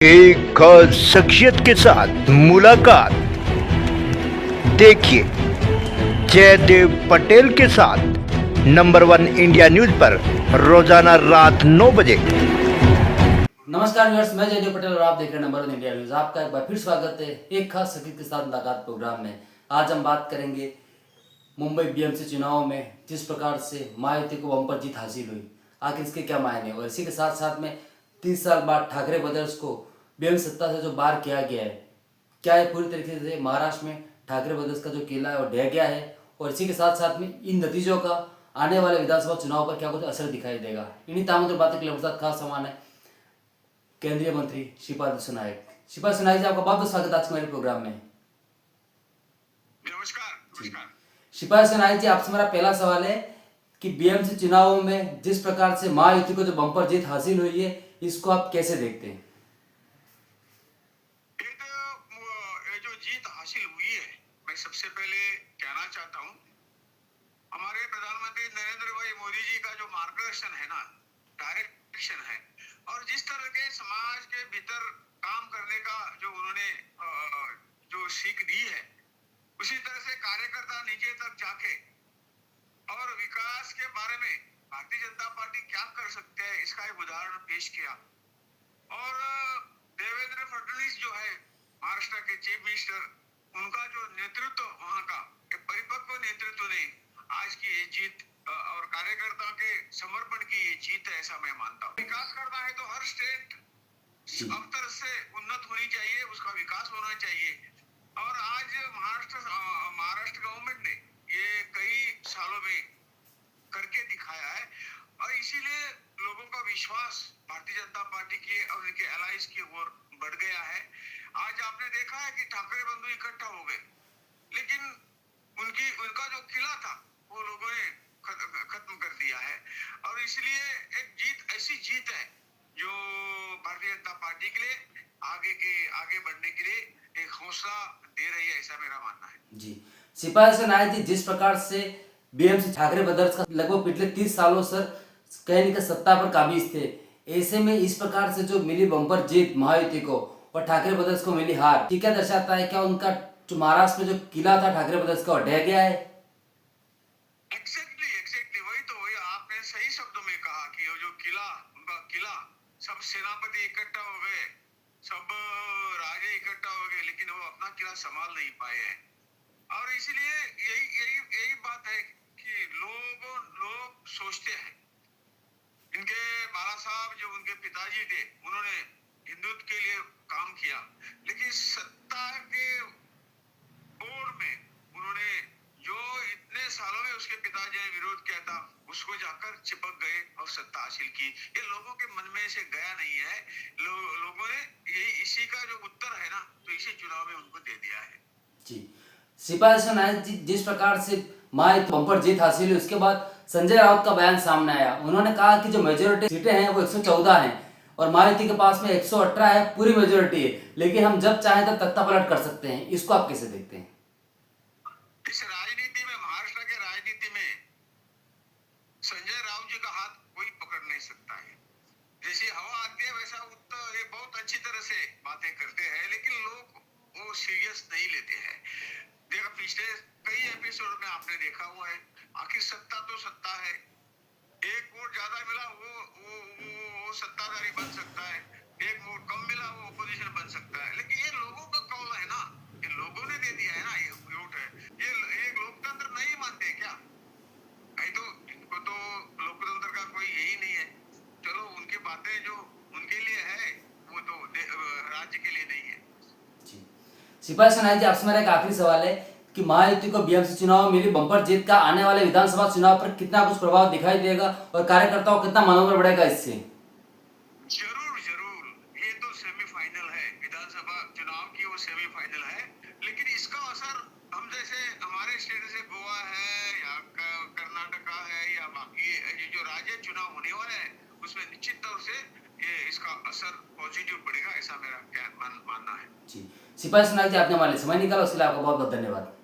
एक खास शख्सियत के साथ मुलाकात। देखिए जयदेव पटेल के साथ नंबर 1 इंडिया न्यूज पर रोजाना रात 9 बजे। नमस्कार व्यूअर्स, मैं जयदेव पटेल और आप देख रहे हैं नंबर 1 इंडिया न्यूज। आपका एक बार फिर स्वागत है एक खास शख्सियत के साथ मुलाकात प्रोग्राम में। आज हम बात करेंगे मुंबई बीएमसी चुनाव में जिस प्रकार से मायावती को बम्पर जीत हासिल हुई, आखिर इसके क्या मायने, और इसी के साथ साथ में 30 साल बाद ठाकरे ब्रदर्स को बीएमसी सत्ता से जो बाहर किया गया है, क्या ये पूरी तरीके से महाराष्ट्र में ठाकरे ब्रदर्स का जो किला है वो ढह गया है, और इसी के साथ साथ में इन नतीजों का आने वाले विधानसभा चुनाव पर क्या कुछ असर दिखाई देगा। इन्हीं तमाम बातें के लिए हमारे साथ खास सामान है केंद्रीय मंत्री श्रीपाद येसो नायक। श्रीपाद येसो नायक जी, आपका बहुत बहुत स्वागत है आज के मेरे प्रोग्राम में। नमस्कार। श्रीपाद येसो नायक जी, आपसे मेरा पहला सवाल है कि बीएमसी चुनावों में जिस प्रकार से महायुति को जो बम्पर जीत हासिल हुई है, इसको आप कैसे देखते हैं? ये जो जीत हासिल हुई है, मैं सबसे पहले कहना चाहता हूँ, हमारे प्रधानमंत्री नरेंद्र भाई मोदी जी का जो मार्गदर्शन है ना, डायरेक्शन है, और जिस तरह के समाज के भीतर काम करने का जो उन्होंने जो सीख दी है, उसी तरह से कार्यकर्ता नीचे तक जाके और विकास के बारे में भारतीय जनता पार्टी क्या कर सकते हैं, इसका एक उदाहरण पेश किया। और देवेंद्र फडणवीस जो है महाराष्ट्र के चीफ मिनिस्टर, उनका जो नेतृत्व, वहां का एक परिपक्व नेतृत्व ने आज की ये जीत और कार्यकर्ता के समर्पण की ये जीत है, ऐसा मैं मानता हूँ। विकास करना है तो हर स्टेट अब तरह से उन्नत होनी चाहिए, उसका विकास होना चाहिए। और आज महाराष्ट्र गवर्नमेंट ने ये कई सालों में करके दिखाया है, और इसीलिए लोगों का विश्वास भारतीय जनता पार्टी की और उनके एलाइज की ओर बढ़ गया है। आज आपने देखा है कि ठाकरे बंधु इकट्ठा हो गए, लेकिन उनका जो किला था वो लोगों ने खत्म कर दिया है, और इसलिए एक जीत ऐसी जीत है जो भारतीय जनता पार्टी के लिए आगे बढ़ने के लिए एक हौसला दे रही है, ऐसा मेरा मानना है। जी, श्रीपाद येसो नायक जी, जिस प्रकार से बीएमसी ठाकरे ब्रदर्स का लगभग पिछले 30 सालों से कहीं न सत्ता पर काबिज थे, ऐसे में इस प्रकार से जो मिली बम्पर जीत महायुति को और ठाकरे ब्रदर्स को मिली हार, क्या दर्शाता है? क्या उनका जो महाराष्ट्र में जो किला था ठाकरे ब्रदर्स का ढह गया है? एग्जैक्टली वही आपने सही शब्दों में कहा कि वो जो उनका किला, सब सेनापति इकट्ठा हो गए, सब राजे इकट्ठा हो गए, लेकिन वो अपना किला संभाल नहीं पाए हैं। और इसलिए यही बात है कि लोग सोचते हैं, इनके बाला साहब जो उनके पिताजी थे, उन्होंने हिंदुत्व के लिए काम किया, लेकिन सत्ता के ओर में उन्होंने जो इतने सालों में उसके पिताजी ने विरोध किया था, उसको जाकर चिपक गए और सत्ता हासिल की। ये लोगों के मन में से गया नहीं है। लोगों ने यही इसी का जो उत्तर है ना, तो इसी चुनाव में उनको दे दिया है। जी, श्रीपाद येसो नायक जी, जिस प्रकार से महायुति बम्पर जीत हासिल हुई, उसके बाद संजय राउत का बयान सामने आया। उन्होंने कहा कि जो मेजोरिटी सीटें हैं वो 114 हैं और महायुति के पास में 118 है, पूरी मेजोरिटी है, लेकिन हम जब चाहें तब तख्ता पलट कर सकते हैं। इसको आप कैसे देखते हैं? इस राजनीति में, महाराष्ट्र के राजनीति में संजय राउत जी का हाथ कोई पकड़ नहीं सकता है। जैसी हवा आती है वैसा ये बहुत अच्छी तरह से बातें करते हैं, लेकिन लोग वो सीरियस नहीं लेते हैं। देखा, पिछले कई एपिसोड में आपने देखा हुआ है, आखिर सत्ता तो सत्ता है, एक वोट ज्यादा मिला वो सत्ताधारी बन सकता है, एक वोट कम मिला वो ओपोजिशन बन सकता है, लेकिन ये लोगों का कौल है ना, ये लोगों ने दे दिया है ना, ये वोट है। ये लोकतंत्र नहीं मानते क्या? तो इनको तो लोकतंत्र का कोई यही नहीं है। चलो, उनकी बातें जो उनके लिए है वो तो राज्य के लिए नहीं है। जी, श्रीपाद येसो नायक जी, आपसे मेरा एक आखिरी सवाल है कि महायुति को बीएमसी चुनाव में मिली बम्पर जीत का आने वाले विधानसभा चुनाव पर कितना कुछ प्रभाव दिखाई देगा और कार्यकर्ताओं को कितना मनोबल बढ़ेगा इससे? जरूर, ये तो सेमीफाइनल है, विधानसभा चुनाव की वो सेमीफाइनल है, लेकिन इसका असर हम जैसे हमारे स्टेट से गोवा है या कर्नाटका है या बाकी ये जो राज्य चुनाव होने वाले हैं, उसमें निश्चित तौर से ये इसका असर पॉजिटिव पड़ेगा, ऐसा मेरा मानना है। जी, श्रीपाद येसो नायक जी, आपने हमारे लिए समय निकाला, उसके लिए आपका बहुत बहुत धन्यवाद।